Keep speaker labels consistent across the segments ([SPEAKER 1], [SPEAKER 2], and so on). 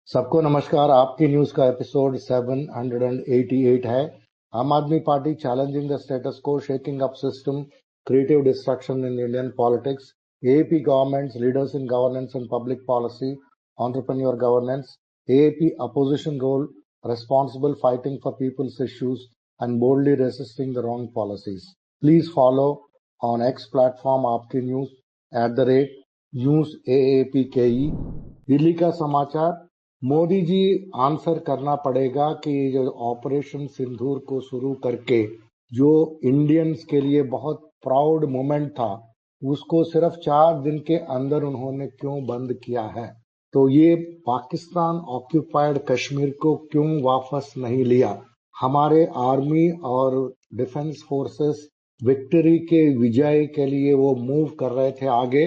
[SPEAKER 1] सबको नमस्कार। आपकी न्यूज का एपिसोड 788 है। आम आदमी पार्टी चैलेंजिंग द स्टेटस को, shaking up system, creative destruction in Indian politics, AAP government's leaders in governance and public policy, entrepreneur governance, AAP opposition role, responsible fighting for people's issues, and boldly resisting the wrong policies. Please follow on X platform आपकी news @news AAPKE। Delhi का समाचार, Modi ji answer करना पड़ेगा कि ये जो operation सिंदूर को शुरू करके जो इंडियंस के लिए बहुत प्राउड मोमेंट था, उसको सिर्फ 4 दिन के अंदर उन्होंने क्यों बंद किया है। तो ये पाकिस्तान ऑक्यूपाइड कश्मीर को क्यों वापस नहीं लिया। हमारे आर्मी और डिफेंस फोर्सेस विक्ट्री के विजय के लिए वो मूव कर रहे थे आगे,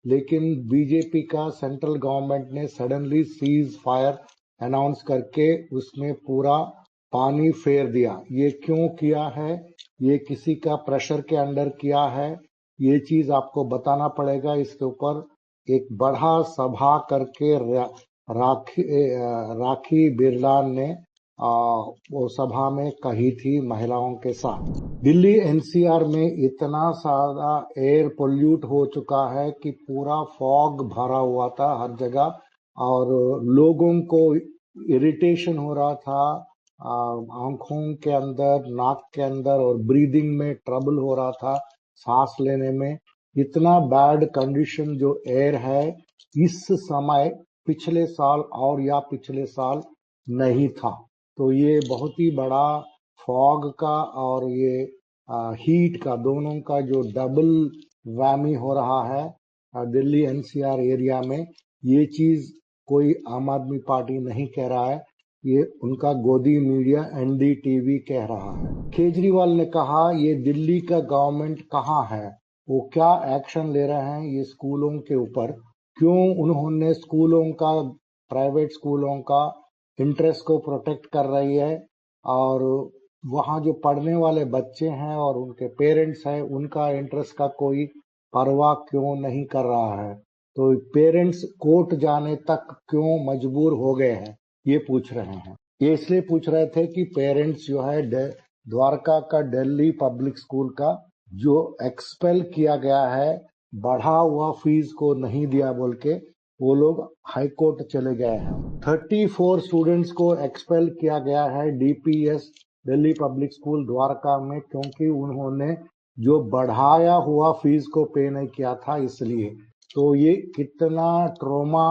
[SPEAKER 1] लेकिन बीजेपी का सेंट्रल गवर्नमेंट ने सडनली सीज फायर अनाउंस करके उसमें पूरा पानी फेर दिया। ये क्यों किया है, ये किसी का प्रेशर के अंडर किया है, ये चीज आपको बताना पड़ेगा। इसके ऊपर एक बड़ा सभा करके राखी बिरला ने वो सभा में कही थी महिलाओं के साथ। दिल्ली एनसीआर में इतना सारा एयर पोल्यूट हो चुका है कि पूरा फॉग भरा हुआ था हर जगह और लोगों को इरिटेशन हो रहा था, आंखों के अंदर, नाक के अंदर और ब्रीदिंग में ट्रबल हो रहा था, सांस लेने में। इतना बैड कंडीशन जो एयर है इस समय पिछले साल और या पिछले साल नहीं था। तो ये बहुत ही बड़ा फॉग का और ये हीट का, दोनों का जो डबल वैमी हो रहा है दिल्ली एनसीआर एरिया में। ये चीज कोई आम आदमी पार्टी नहीं कह रहा है, ये उनका गोदी मीडिया एनडीटीवी कह रहा है। केजरीवाल ने कहा ये दिल्ली का गवर्नमेंट कहाँ है, वो क्या एक्शन ले रहे हैं ये स्कूलों के ऊपर, क्यों उन्होंने स्कूलों का, प्राइवेट स्कूलों का इंटरेस्ट को प्रोटेक्ट कर रही है और वहाँ जो पढ़ने वाले बच्चे हैं और उनके पेरेंट्स हैं उनका इंटरेस्ट का कोई परवाह क्यों नहीं कर रहा है। तो पेरेंट्स कोर्ट जाने तक क्यों मजबूर हो गए हैं, ये पूछ रहे हैं। ये इसलिए पूछ रहे थे कि पेरेंट्स जो है द्वारका का दिल्ली पब्लिक स्कूल का जो एक्सपेल किया गया है, बढ़ा हुआ फीस को नहीं दिया बोल के वो लोग हाई कोर्ट चले गए हैं। 34 स्टूडेंट्स को एक्सपेल किया गया है DPS Delhi public school Dwarka में, क्योंकि उन्होंने जो बढ़ाया हुआ फीस को पे नहीं किया था इसलिए। तो ये कितना ट्रॉमा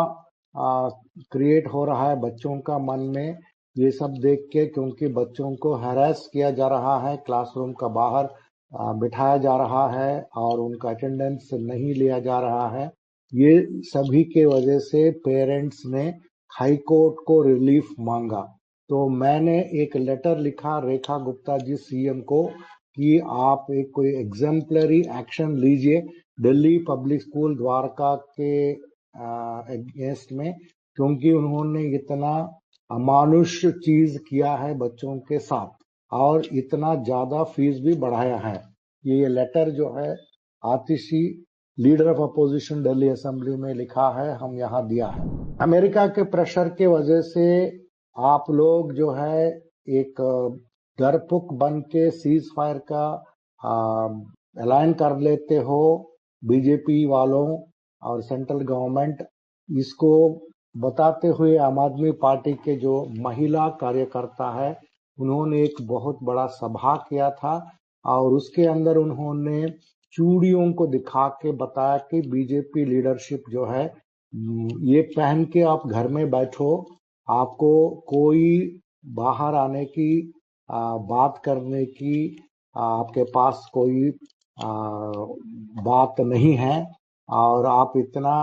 [SPEAKER 1] क्रिएट हो रहा है बच्चों का मन में ये सब देख के, क्योंकि बच्चों को हैरेस किया जा रहा है, क्लासरूम का बाहर बिठाया जा रहा है और उनका अटेंडेंस नहीं लिया जा रहा है। ये सभी के वजह से पेरेंट्स ने हाई कोर्ट को रिलीफ मांगा। तो मैंने एक लेटर लिखा रेखा गुप्ता जी सीएम को कि आप एक कोई एग्जाम्पलरी एक्शन लीजिए दिल्ली पब्लिक स्कूल द्वारका के अगेंस्ट में, क्योंकि उन्होंने इतना अमानुष चीज किया है बच्चों के साथ और इतना ज्यादा फीस भी बढ़ाया है। ये लेटर जो है Atishi leader of opposition Delhi assembly में लिखा है, हम यहाँ दिया है। अमेरिका के प्रेशर के वजह से आप लोग जो है एक डरपुक बन के सीज फायर का ऐलान कर लेते हो, बीजेपी वालों और सेंट्रल गवर्नमेंट। इसको बताते हुए आम आदमी पार्टी के जो महिला कार्यकर्ता है उन्होंने एक बहुत बड़ा सभा किया था और उसके अंदर उन्होंने चूड़ियों को दिखा के बताया कि बीजेपी लीडरशिप जो है ये पहन के आप घर में बैठो, आपको कोई बाहर आने की बात करने की आपके पास कोई बात नहीं है और आप इतना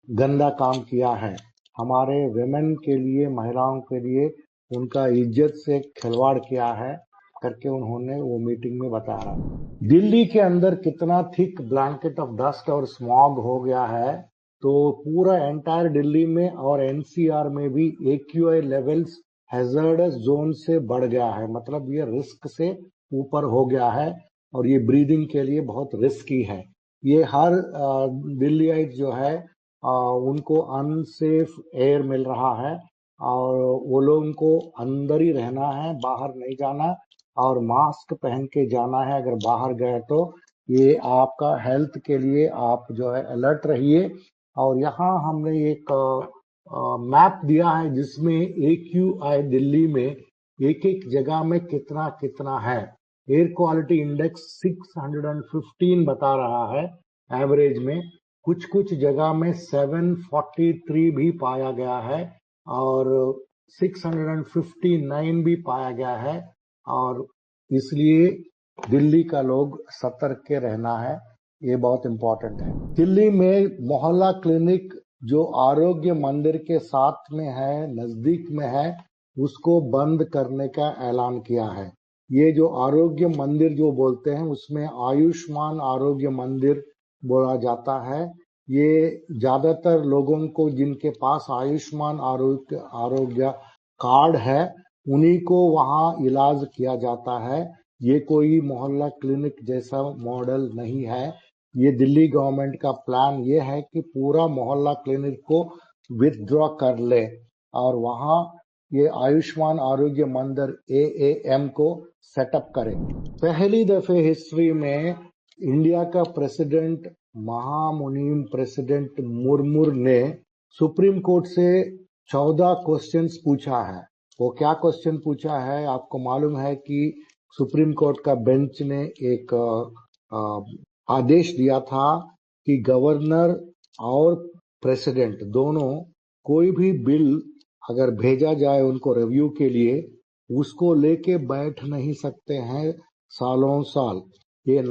[SPEAKER 1] गंदा काम किया है, हमारे विमेन के लिए, महिलाओं के लिए उनका इज्जत से खिलवाड़ किया है करके उन्होंने वो मीटिंग में बताया। दिल्ली के अंदर कितना थिक ब्लैंकेट ऑफ डस्ट और स्मॉग हो गया है, तो पूरा एंटायर दिल्ली में और एनसीआर में भी AQI लेवल्स हैजर्डस जोन से बढ़ गया है, मतलब ये रिस्क से ऊपर हो गया है और ये ब्रीदिंग के लिए बहुत रिस्की है। ये हर दिल्लीइट जो है उनको अनसेफ एयर मिल रहा है और वो लोगों को अंदर ही रहना है, बाहर नहीं जाना और मास्क पहन के जाना है अगर बाहर गए तो। ये आपका हेल्थ के लिए आप जो है अलर्ट रहिए। और यहाँ हमने एक मैप दिया है जिसमें AQI दिल्ली में एक एक जगह में कितना कितना है। एयर क्वालिटी इंडेक्स 615 बता रहा है एवरेज में, कुछ कुछ जगह में 743 भी पाया गया है और 659 भी पाया गया है। और इसलिए दिल्ली का लोग सतर्क के रहना है, ये बहुत इम्पोर्टेंट है। दिल्ली में मोहल्ला क्लिनिक जो आरोग्य मंदिर के साथ में है, नजदीक में है, उसको बंद करने का ऐलान किया है। ये जो आरोग्य मंदिर जो बोलते हैं उसमें आयुष्मान आरोग्य मंदिर बोला जाता है। ये ज्यादातर लोगों को जिनके पास आयुष्मान आरोग्य कार्ड है उन्हीं को वहां इलाज किया जाता है। ये कोई मोहल्ला क्लिनिक जैसा मॉडल नहीं है। ये दिल्ली गवर्नमेंट का प्लान ये है कि पूरा मोहल्ला क्लिनिक को विथड्रॉ कर ले और वहां ये आयुष्मान आरोग्य मंदिर AAM को सेटअप करे। पहली दफे हिस्ट्री में इंडिया का प्रेसिडेंट महामुनीम प्रेसिडेंट मुर्मू ने सुप्रीम कोर्ट से 14 क्वेश्चंस पूछा है। वो क्या क्वेश्चन पूछा है आपको मालूम है कि सुप्रीम कोर्ट का बेंच ने एक आदेश दिया था कि गवर्नर और प्रेसिडेंट दोनों कोई भी बिल अगर भेजा जाए उनको रिव्यू के लिए उसको लेके बैठ नहीं सकते हैं सालों साल। ये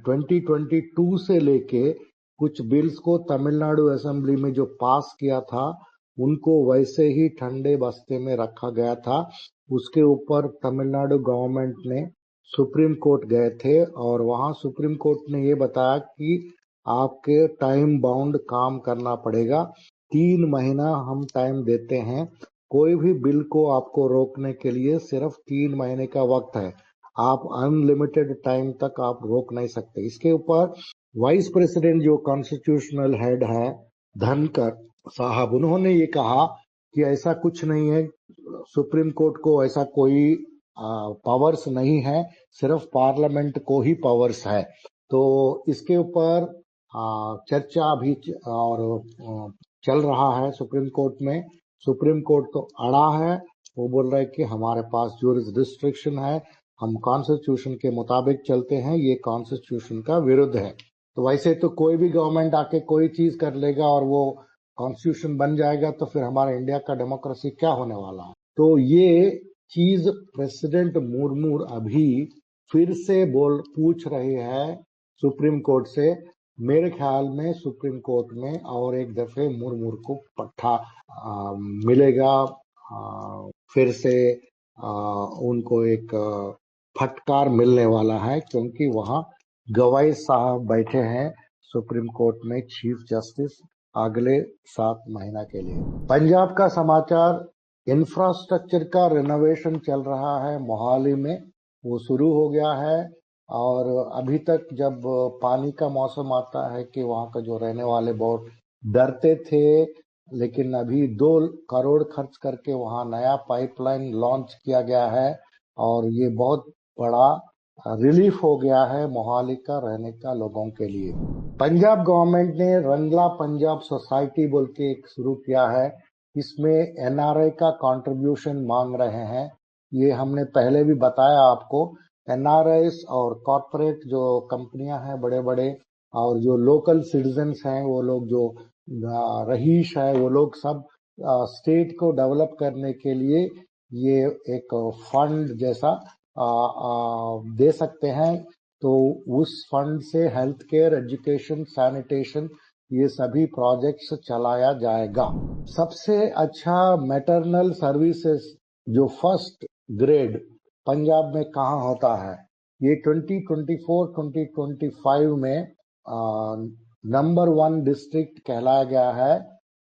[SPEAKER 1] 2022 से लेके कुछ बिल्स को तमिलनाडु असेंबली में जो पास किया था उनको वैसे ही ठंडे बस्ते में रखा गया था। उसके ऊपर तमिलनाडु गवर्नमेंट ने सुप्रीम कोर्ट गए थे और वहां सुप्रीम कोर्ट ने ये बताया कि आपके टाइम बाउंड काम करना पड़ेगा। 3 महीना हम टाइम देते हैं, कोई भी बिल को आपको रोकने के लिए सिर्फ 3 महीने का वक्त है, आप अनलिमिटेड टाइम तक आप रोक नहीं सकते। इसके ऊपर वाइस प्रेसिडेंट जो कॉन्स्टिट्यूशनल हेड है धनकर साहब, उन्होंने ये कहा कि ऐसा कुछ नहीं है, सुप्रीम कोर्ट को ऐसा कोई पावर्स नहीं है, सिर्फ पार्लियामेंट को ही पावर्स है। तो इसके ऊपर चर्चा अभी और चल रहा है सुप्रीम कोर्ट में। सुप्रीम कोर्ट तो अड़ा है, वो बोल रहा है कि हमारे पास ज्यूरिसडिक्शन है, हम कॉन्स्टिट्यूशन के मुताबिक चलते हैं, ये कॉन्स्टिट्यूशन का विरुद्ध है। तो वैसे तो कोई भी गवर्नमेंट आके कोई चीज कर लेगा और वो कॉन्स्टिट्यूशन बन जाएगा तो फिर हमारे इंडिया का डेमोक्रेसी क्या होने वाला है। तो ये चीज प्रेसिडेंट मुर्मू अभी फिर से पूछ रहे हैं सुप्रीम कोर्ट से। मेरे ख्याल में सुप्रीम कोर्ट में और एक दफे मुर्मू को पट्टा मिलेगा, फिर से उनको एक फटकार मिलने वाला है, क्योंकि वहां गवाई साहब बैठे हैं सुप्रीम कोर्ट में चीफ जस्टिस अगले 7 महीना के लिए। पंजाब का समाचार, इंफ्रास्ट्रक्चर का रिनोवेशन चल रहा है मोहाली में, वो शुरू हो गया है। और अभी तक जब पानी का मौसम आता है कि वहां का जो रहने वाले बहुत डरते थे, लेकिन अभी 2 करोड़ खर्च करके वहां नया पाइपलाइन लॉन्च किया गया है और ये बहुत बड़ा रिलीफ हो गया है मोहाली का रहने का लोगों के लिए। पंजाब गवर्नमेंट ने रंगला पंजाब सोसाइटी बोल के एक शुरू किया है, इसमें NRI का कंट्रीब्यूशन मांग रहे हैं। ये हमने पहले भी बताया आपको, NRIs और कॉर्पोरेट जो कंपनियां हैं बड़े बड़े और जो लोकल सिटीजन्स हैं, वो लोग जो रहीश है, वो लोग सब स्टेट को डेवलप करने के लिए ये एक फंड जैसा दे सकते हैं। तो उस फंड से हेल्थ केयर, एजुकेशन, सैनिटेशन ये सभी प्रोजेक्ट्स चलाया जाएगा। सबसे अच्छा मैटरनल सर्विसेज जो फर्स्ट ग्रेड पंजाब में कहाँ होता है, ये 2024-2025 में नंबर 1 डिस्ट्रिक्ट कहलाया गया है।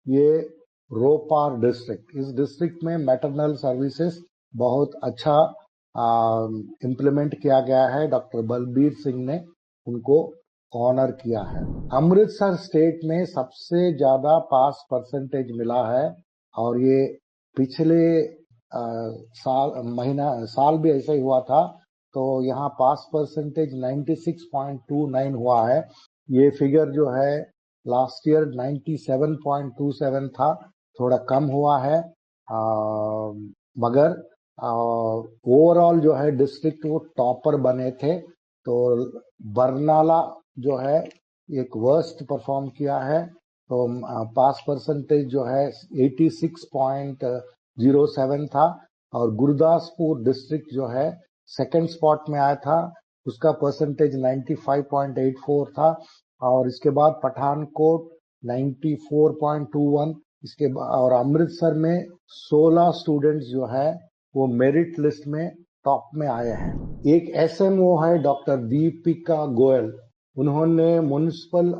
[SPEAKER 1] ये रोपार डिस्ट्रिक्ट। इस डिस्ट्रिक्ट में मैटरनल सर्विसेज बहुत अच्छा इम्प्लीमेंट किया गया है। डॉक्टर बलबीर सिंह ने उनको ऑनर किया है। अमृतसर स्टेट में सबसे ज्यादा पास परसेंटेज मिला है और ये पिछले साल भी ऐसा ही हुआ था। तो यहाँ पास परसेंटेज 96.29 हुआ है। ये फिगर जो है लास्ट ईयर 97.27 था, थोड़ा कम हुआ है। मगर ओवरऑल जो है डिस्ट्रिक्ट वो टॉपर बने थे। तो बरनाला जो है एक वर्स्ट परफॉर्म किया है। तो पास परसेंटेज जो है 86.07 था और गुरदासपुर डिस्ट्रिक्ट जो है सेकंड स्पॉट में आया था, उसका परसेंटेज 95.84 था। और इसके बाद पठानकोट 94.21, और अमृतसर में 16 स्टूडेंट्स जो है वो मेरिट लिस्ट में टॉप में आए हैं। एक एसएमओ है डॉक्टर दीपिका गोयल, उन्होंने म्युनिसिपल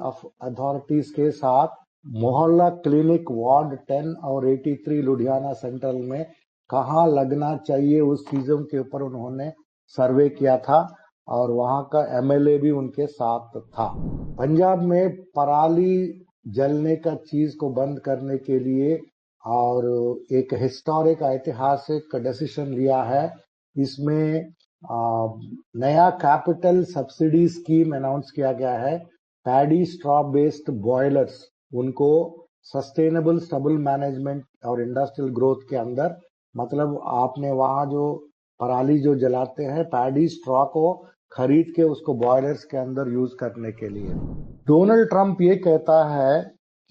[SPEAKER 1] अथॉरिटीज के साथ मोहल्ला क्लिनिक वार्ड 10 और 83 लुधियाना सेंट्रल में कहाँ लगना चाहिए उस चीजों के ऊपर उन्होंने सर्वे किया था और वहां का एमएलए भी उनके साथ था। पंजाब में पराली जलने का चीज को बंद करने के लिए और एक हिस्टोरिक ऐतिहासिक डिसीजन लिया है। इसमें नया कैपिटल सब्सिडी स्कीम अनाउंस किया गया है। पैडी स्ट्रॉ बेस्ड बॉयलर्स, उनको सस्टेनेबल स्टेबल मैनेजमेंट और इंडस्ट्रियल ग्रोथ के अंदर, मतलब आपने वहां जो पराली जो जलाते हैं पैडी स्ट्रॉ को खरीद के उसको बॉयलर्स के अंदर यूज करने के लिए। डोनाल्ड ट्रंप ये कहता है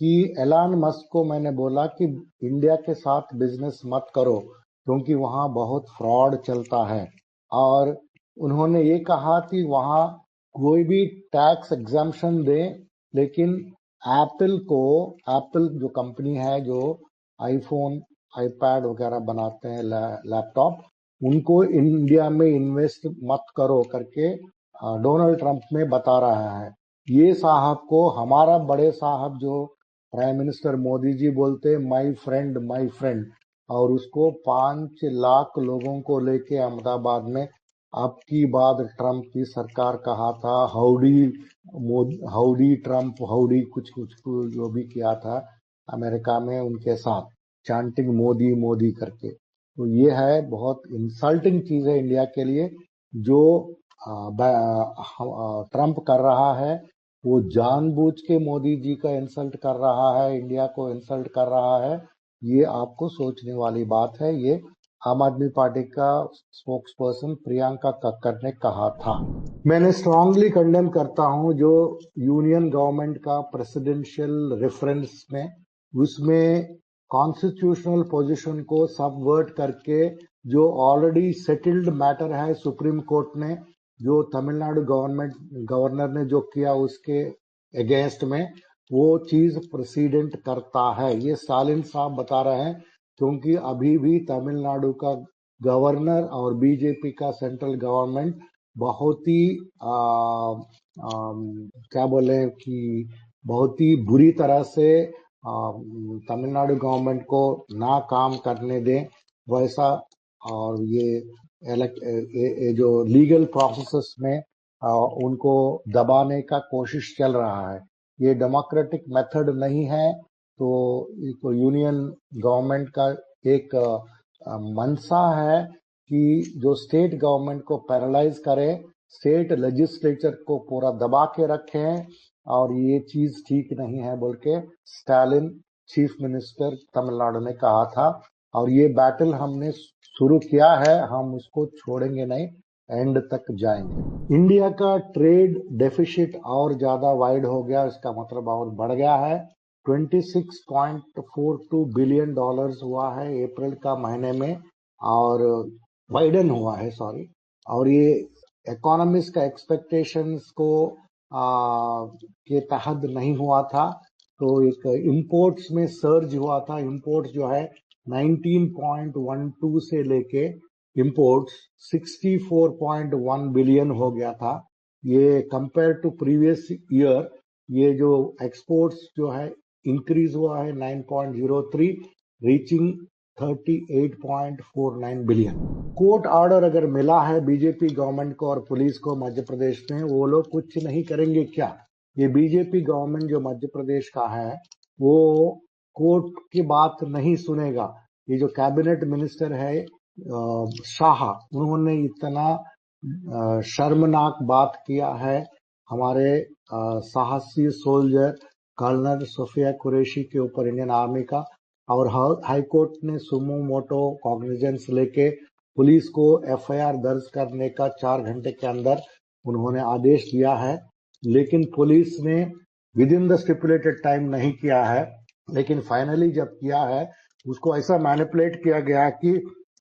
[SPEAKER 1] कि एलन मस्क को मैंने बोला कि इंडिया के साथ बिजनेस मत करो क्योंकि वहां बहुत फ्रॉड चलता है। और उन्होंने ये कहा कि वहां कोई भी टैक्स एग्जम्पशन दे, लेकिन एप्पल जो कंपनी है जो आईफोन आईपैड वगैरह बनाते हैं लैपटॉप, उनको इंडिया में इन्वेस्ट मत करो करके डोनाल्ड ट्रंप में बता रहा है। ये साहब को हमारा बड़े साहब जो प्राइम मिनिस्टर मोदी जी बोलते माय फ्रेंड, और उसको 5 लाख लोगों को लेके अहमदाबाद में अब की बात ट्रंप की सरकार कहा था, हाउडी ट्रंप, हाउडी कुछ जो भी किया था अमेरिका में उनके साथ चांटिंग मोदी मोदी करके। तो ये है बहुत इंसल्टिंग चीज है इंडिया के लिए जो ट्रंप कर रहा है। वो जानबूझ के मोदी जी का इंसल्ट कर रहा है, इंडिया को इंसल्ट कर रहा है। ये आपको सोचने वाली बात है। ये आम आदमी पार्टी का स्पोक्स पर्सन प्रियंका कक्कर ने कहा था। मैंने स्ट्रांगली कंडेम करता हूं जो यूनियन गवर्नमेंट का प्रेसिडेंशियल रेफरेंस में उसमें कॉन्स्टिट्यूशनल पोजीशन को सबवर्ट करके जो ऑलरेडी सेटल्ड मैटर है सुप्रीम कोर्ट ने, जो तमिलनाडु गवर्नर ने जो किया उसके अगेंस्ट में, वो चीज प्रेसिडेंट करता है। ये स्टालिन साहब बता रहे हैं क्योंकि अभी भी तमिलनाडु का गवर्नर और बीजेपी का सेंट्रल गवर्नमेंट बहुत ही क्या बोले कि बहुत ही बुरी तरह से तमिलनाडु गवर्नमेंट को ना काम करने दें वैसा। और ये जो लीगल प्रोसेसेस में उनको दबाने का कोशिश चल रहा है। ये डेमोक्रेटिक मेथड नहीं है। तो यूनियन गवर्नमेंट का एक मनसा है कि जो स्टेट गवर्नमेंट को पैरालाइज करे, स्टेट लेजिस्लेचर को पूरा दबा के रखें, और ये चीज ठीक नहीं है बोल के स्टालिन चीफ मिनिस्टर तमिलनाडु ने कहा था। और ये बैटल हमने शुरू किया है, हम उसको छोड़ेंगे नहीं, एंड तक जाएंगे। इंडिया का ट्रेड डेफिसिट और ज्यादा वाइड हो गया, इसका मतलब और बढ़ गया है। $26.42 बिलियन हुआ है अप्रैल का महीने में, और वाइडन हुआ है सॉरी। और ये इकोनॉमिस्ट का एक्सपेक्टेशंस को के तहत नहीं हुआ था। तो एक इंपोर्ट्स में सर्ज हुआ था। इंपोर्ट्स जो है 19.12 से लेके इंपोर्ट्स 64.1 बिलियन हो गया था। ये कंपेयर टू प्रीवियस ईयर, ये जो एक्सपोर्ट्स जो है इंक्रीज हुआ है 9.03, रीचिंग 38.49 बिलियन। कोर्ट ऑर्डर अगर मिला है बीजेपी गवर्नमेंट को और पुलिस को मध्य प्रदेश में, वो लोग कुछ नहीं करेंगे क्या? ये बीजेपी गवर्नमेंट जो मध्य प्रदेश का है वो कोर्ट की बात नहीं सुनेगा। ये जो कैबिनेट मिनिस्टर है शाह, उन्होंने इतना शर्मनाक बात किया है हमारे साहसी सोल्जर कर्नल सोफिया कुरैशी के ऊपर इंडियन आर्मी का, और हाई कोर्ट ने सुमो मोटो कॉग्निजेंस लेके पुलिस को एफआईआर दर्ज करने का 4 घंटे के अंदर उन्होंने आदेश दिया है, लेकिन पुलिस ने with in the stipulated time नहीं किया है। लेकिन फाइनली जब किया है उसको ऐसा मैनिपुलेट किया गया कि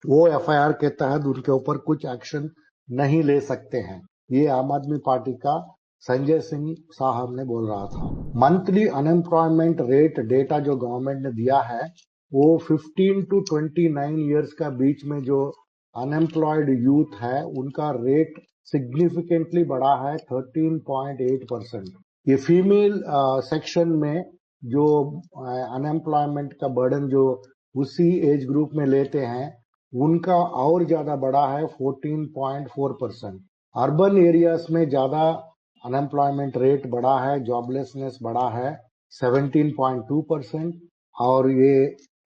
[SPEAKER 1] वो एफआईआर के तहत उनके ऊपर कुछ एक्शन नहीं ले सकते हैं। ये आम आदमी पार्टी का संजय सिंह साहब ने बोल रहा था। मंथली अनएम्प्लॉयमेंट रेट डेटा जो गवर्नमेंट ने दिया है वो 15 टू 29 ईयर्स का बीच में जो अनएम्प्लॉयड यूथ है उनका रेट सिग्निफिकेंटली बढ़ा है 13.8%। ये फीमेल सेक्शन में जो अनएम्प्लॉयमेंट का बर्डन जो उसी एज ग्रुप में लेते हैं उनका और ज्यादा बढ़ा है 14.4%। अर्बन एरियाज में ज्यादा अनएम्प्लॉयमेंट रेट बढ़ा है, जॉबलेसनेस बढ़ा है 17.2%, और ये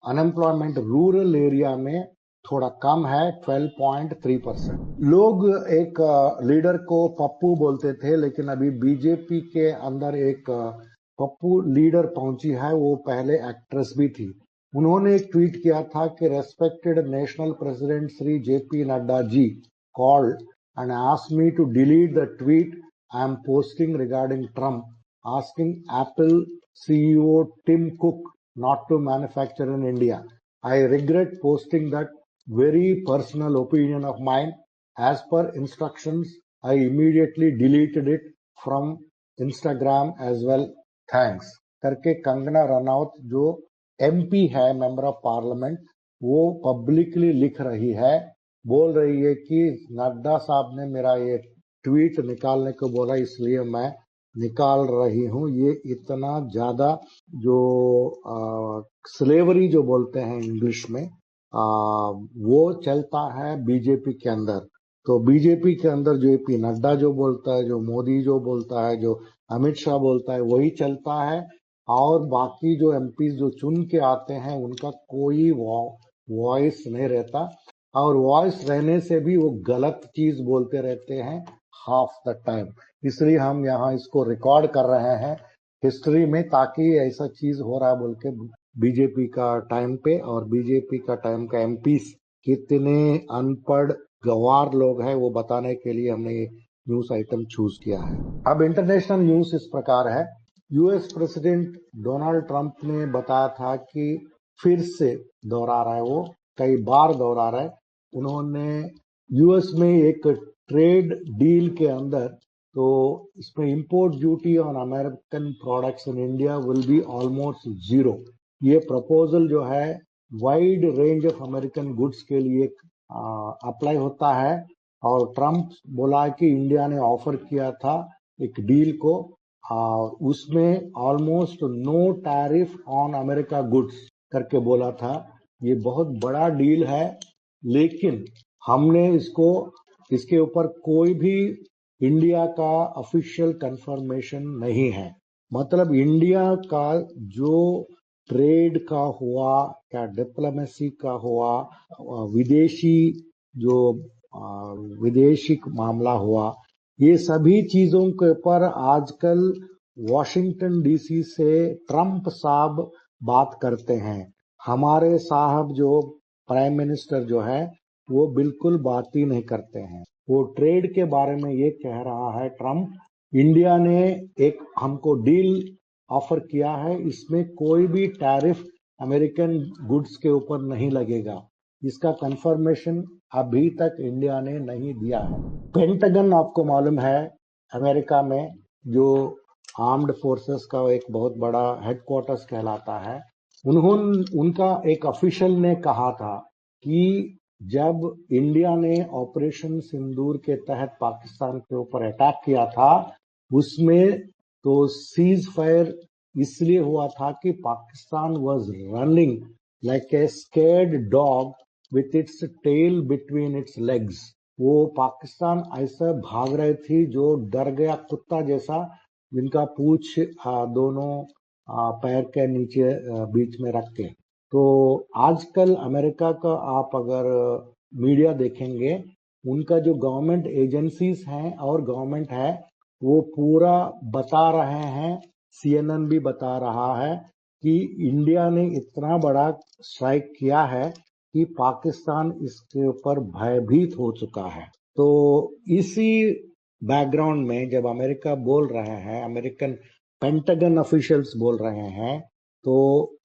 [SPEAKER 1] अनएम्प्लॉयमेंट रूरल एरिया में थोड़ा कम है 12.3%। लोग एक लीडर को पप्पू बोलते थे, लेकिन अभी बीजेपी के अंदर एक पप्पू लीडर पहुंची है, वो पहले एक्ट्रेस भी थी। उन्होंने एक ट्वीट किया था कि respected national president Shri JP Nadda ji called and asked me to delete the tweet I am posting regarding Trump asking Apple CEO Tim Cook not to manufacture in India. I regret posting that very personal opinion of mine. As per instructions, I immediately deleted it from Instagram as well. Thanks. करके कंगना रनौत जो MP है, member of parliament, वो publicly लिख रही है, बोल रही है कि नड्डा साहब ने मेरा ये ट्वीट निकालने को बोला इसलिए मैं निकाल रही हूँ। ये इतना ज्यादा जो स्लेवरी जो बोलते हैं इंग्लिश में वो चलता है बीजेपी के अंदर। तो बीजेपी के अंदर जो जेपी नड्डा जो बोलता है, जो मोदी जो बोलता है, जो अमित शाह बोलता है, वही चलता है। और बाकी जो एमपी जो चुन के आते हैं उनका कोई वॉइस नहीं रहता, और वॉइस रहने से भी वो गलत चीज बोलते रहते हैं हाफ द टाइम। इसलिए हम यहाँ इसको रिकॉर्ड कर रहे हैं हिस्ट्री में, ताकि ऐसा चीज हो रहा है बोल के बीजेपी का टाइम पे और बीजेपी का टाइम का एमपीस कितने अनपढ़ गंवार लोग हैं वो बताने के लिए हमने ये न्यूज आइटम चूज किया है। अब इंटरनेशनल न्यूज इस प्रकार है। यूएस प्रेसिडेंट डोनाल्ड ट्रंप ने बताया था कि फिर से दोहरा रहा है, वो कई बार दोहरा रहा है, उन्होंने यूएस में एक ट्रेड डील के अंदर तो इसमें import duty on American products in India will be almost zero. ये प्रपोजल जो है wide range of American goods के लिए अप्लाई होता है, और ट्रंप बोला कि इंडिया ने ऑफर किया था एक डील को, उसमें almost no tariff on America goods करके बोला था। ये बहुत बड़ा डील है, लेकिन हमने इसके ऊपर कोई भी इंडिया का ऑफिशियल कंफर्मेशन नहीं है। मतलब इंडिया का जो ट्रेड का हुआ, क्या डिप्लोमेसी का हुआ, विदेशी मामला हुआ, ये सभी चीजों के ऊपर आजकल वॉशिंगटन डीसी से ट्रंप साहब बात करते हैं। हमारे साहब जो प्राइम मिनिस्टर जो है वो बिल्कुल बात ही नहीं करते हैं। वो ट्रेड के बारे में ये कह रहा है ट्रंप, इंडिया ने एक हमको डील ऑफर किया है, इसमें कोई भी टैरिफ अमेरिकन गुड्स के ऊपर नहीं लगेगा। इसका कंफर्मेशन अभी तक इंडिया ने नहीं दिया है। पेंटागन आपको मालूम है अमेरिका में जो आर्म्ड फोर्सेस का एक बहुत बड़ा हेडक्वार्टर्स कहलाता है, उनका एक ऑफिशियल ने कहा था कि जब इंडिया ने ऑपरेशन सिंदूर के तहत पाकिस्तान के ऊपर अटैक किया था, उसमें तो सीज फायर इसलिए हुआ था कि Pakistan was running like a scared dog with its tail between its legs. वो पाकिस्तान ऐसा भाग रही थी जो डर गया कुत्ता जैसा, जिनका पूंछ दोनों पैर के नीचे बीच में रख के। तो आजकल अमेरिका का आप अगर मीडिया देखेंगे, उनका जो गवर्नमेंट एजेंसीज हैं और गवर्नमेंट है, वो पूरा बता रहे हैं, CNN भी बता रहा है कि इंडिया ने इतना बड़ा स्ट्राइक किया है कि पाकिस्तान इसके ऊपर भयभीत हो चुका है। तो इसी बैकग्राउंड में जब अमेरिका बोल रहे हैं, अमेरिकन पेंटागन ऑफिशियल्स बोल रहे हैं, तो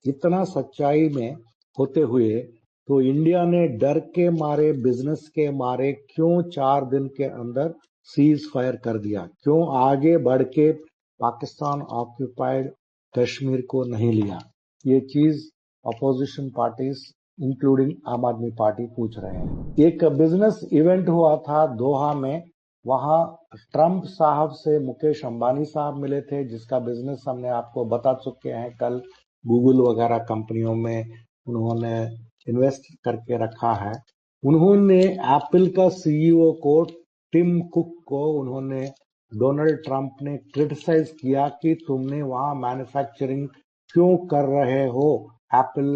[SPEAKER 1] इतना सच्चाई में होते हुए तो इंडिया ने डर के मारे, बिजनेस के मारे क्यों 4 दिन के अंदर सीज फायर कर दिया, क्यों आगे बढ़ के पाकिस्तान ऑक्यूपाइड कश्मीर को नहीं लिया? ये चीज अपोजिशन पार्टीज इंक्लूडिंग आम आदमी पार्टी पूछ रहे हैं। एक बिजनेस इवेंट हुआ था दोहा में, वहां ट्रंप साहब से मुकेश अंबानी साहब मिले थे, जिसका बिजनेस हमने आपको बता चुके हैं कल। गूगल वगैरह कंपनियों में उन्होंने इन्वेस्ट करके रखा है। उन्होंने एप्पल का CEO को, टिम कुक को, उन्होंने डोनाल्ड ट्रंप ने क्रिटिसाइज किया कि तुमने वहां मैन्युफैक्चरिंग क्यों कर रहे हो एप्पल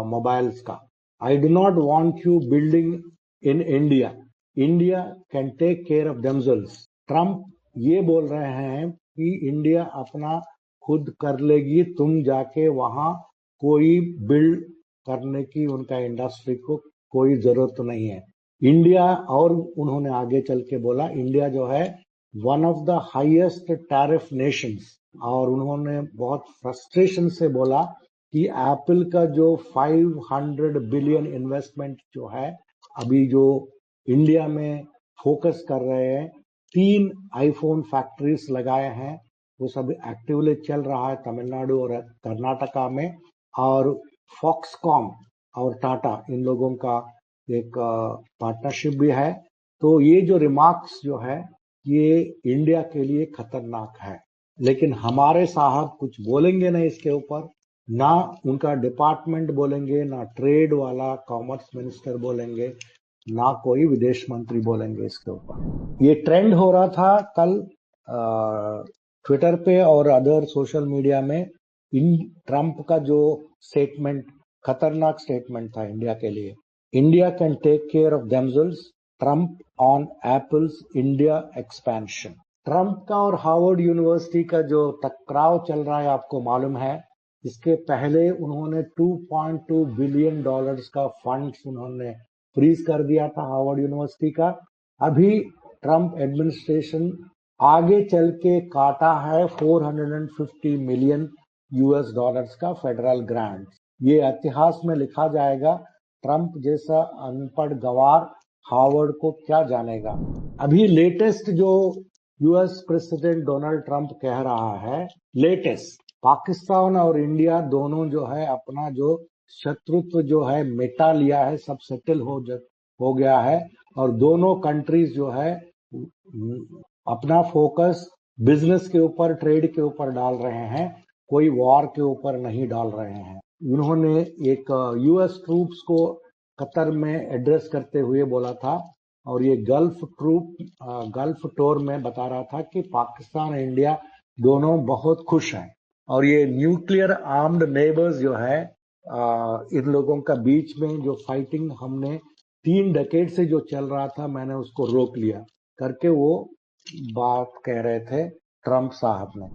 [SPEAKER 1] मोबाइल्स का। I do not want you building in India, India can take care of themselves. Trump ये बोल रहे हैं कि इंडिया अपना खुद कर लेगी, तुम जाके वहां कोई बिल्ड करने की उनका इंडस्ट्री को कोई जरूरत नहीं है। इंडिया, और उन्होंने आगे चल के बोला, इंडिया जो है one of the highest tariff Nations, और उन्होंने बहुत फ्रस्ट्रेशन से बोला कि एप्पल का जो 500 बिलियन इन्वेस्टमेंट जो है, अभी जो इंडिया में फोकस कर रहे हैं, 3 आईफोन फैक्ट्रीज लगाए हैं, वो सब एक्टिवली चल रहा है तमिलनाडु और कर्नाटका में। और फॉक्सकॉम और टाटा, इन लोगों का एक पार्टनरशिप भी है। तो ये जो रिमार्क्स जो है, ये इंडिया के लिए खतरनाक है। लेकिन हमारे साहब कुछ बोलेंगे नहीं इसके ऊपर, ना उनका डिपार्टमेंट बोलेंगे, ना ट्रेड वाला कॉमर्स मिनिस्टर बोलेंगे, ना कोई विदेश मंत्री बोलेंगे इसके ऊपर। ये ट्रेंड हो रहा था कल ट्विटर पे और अदर सोशल मीडिया में। ट्रंप का जो स्टेटमेंट, खतरनाक स्टेटमेंट था इंडिया के लिए। India can take care of themselves, Trump on Apple's India expansion. Trump का और हार्वर्ड यूनिवर्सिटी का जो टकराव चल रहा है, आपको मालूम है, इसके पहले उन्होंने $2.2 बिलियन का फंड्स उन्होंने फ्रीज कर दिया था हार्वर्ड यूनिवर्सिटी का। अभी ट्रंप एडमिनिस्ट्रेशन आगे चल के काटा है $450 मिलियन का फेडरल ग्रांट। ये इतिहास में लिखा जाएगा। ट्रंप जैसा अनपढ़ गवार हार्वर्ड को क्या जानेगा। अभी लेटेस्ट जो यूएस प्रेसिडेंट डोनाल्ड ट्रंप कह रहा है, लेटेस्ट, पाकिस्तान और इंडिया दोनों जो है अपना जो शत्रुत्व जो है मिटा लिया है, सब सेटल हो गया है, और दोनों कंट्रीज जो है अपना फोकस बिजनेस के ऊपर, ट्रेड के ऊपर डाल रहे हैं, कोई वॉर के ऊपर नहीं डाल रहे हैं। उन्होंने एक यूएस ट्रूप्स को कतर में एड्रेस करते हुए बोला था, और ये गल्फ टूर में बता रहा था कि पाकिस्तान और इंडिया दोनों बहुत खुश हैं, और ये न्यूक्लियर आर्म्ड नेबर्स जो है, इन लोगों का बीच में जो फाइटिंग हमने 3 डेकेड से जो चल रहा था, मैंने उसको रोक लिया करके वो बात कह रहे थे ट्रंप साहब ने।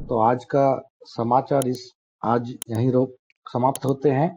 [SPEAKER 1] तो आज का समाचार आज यहीं समाप्त होते हैं।